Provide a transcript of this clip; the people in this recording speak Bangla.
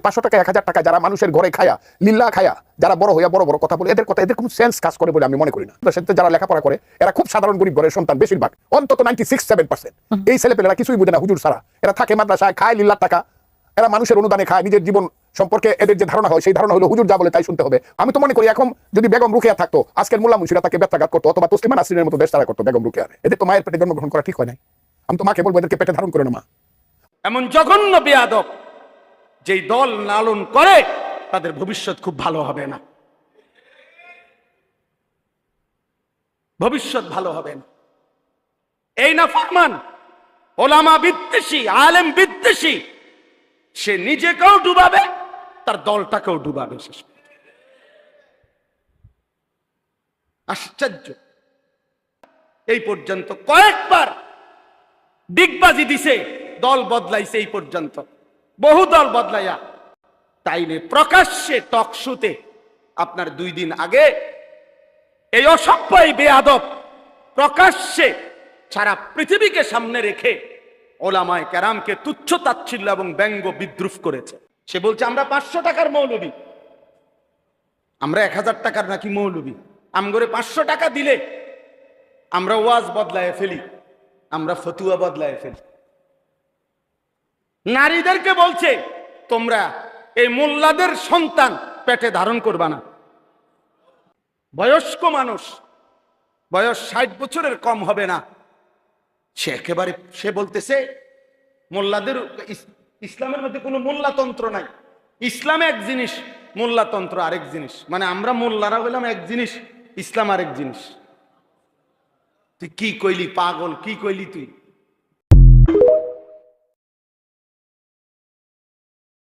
500 টাকা 1000 টাকা যারা মানুষের ঘরে খায়া লিল্লা খায়া যারা বড় হইয়া বড় বড় কথা বলে এদের কথা এদের কোনো সেন্স কাজ করে বলে আমি মনে করি না। সেক্ষেত্রে যারা লেখাপড়া করে এরা খুব সাধারণ গরিব ঘরের সন্তান, বেশিরভাগ অন্তত 96-7%। এই ছেলেপেলেরা কিছুই বুঝে না হুজুর ছাড়া। এরা থাকে মাদ্রাসায়, খায় লিল্লার টাকা, এরা মানুষের অনুদানে খায়। নিজের জীবন সম্পর্কে এদের যে ধারণা হয় সেই ধারণা হলো হুজুর যা বলে তাই শুনতে হবে। আমি তো মনে করি এখন যদি বেগম রুকিয়া থাকতো আজকের মোল্লা মুন্সিরা তাকে ব্যত্যাঘাত করতো অথবা তসলিমা নাসরিনের মতো দেশ তারা করতো বেগম রুকিয়ার। এদের তো মায়ের পেটে জন্মগ্রহণ করা ঠিক হয় নাই। আমি তো মাকে বলবো এদেরকে পেটে ধারণ করে না মা। এমন জঘন্য বেয়াদব যেই দল লালন করে তাদের ভবিষ্যৎ খুব ভালো হবে না, ভবিষ্যৎ ভালো হবে না। এই না ফরমান ওলামা বিদ্বেষী, আলেম বিদ্বেষী, সে নিজেকেও ডুবাবে, তার দলটাকেও ডুবাবে। আশ্চর্য। এই পর্যন্ত কয়েকবার ডিগবাজি দিছে, দল বদলাইছে, এই পর্যন্ত বহু দল বদলাইয়া। তাইলে প্রকাশ্যে টকশোতে আপনার 2 দিন আগে এই অসভ্য বেয়াদব প্রকাশ্যে সারা পৃথিবীকে সামনে রেখে ওলামায়ে কেরামকে তুচ্ছ তাচ্ছিল্য এবং ব্যঙ্গ বিদ্রুপ করেছে। সে বলছে আমরা 500 টাকার মৌলবী, আমরা 1000 টাকার নাকি মৌলবী। আমগরে 500 টাকা দিলে আমরা ওয়াজ বদলায় ফেলি, আমরা ফতুয়া বদলায় ফেলি। নারীদেরকে বলছে তোমরা এই মোল্লাদের সন্তান পেটে ধারণ করবা না। বয়স্ক মানুষ, বয়স 60 বছরের কম হবে না, সে একেবারে সে বলতেছে মোল্লাদের ইসলামের মধ্যে কোনো মোল্লাতন্ত্র নাই। ইসলাম এক জিনিস, মোল্লাতন্ত্র আরেক জিনিস। মানে আমরা মোল্লারা হইলাম এক জিনিস, ইসলাম আরেক জিনিস। তুই কি কইলি পাগল, কি কইলি তুই?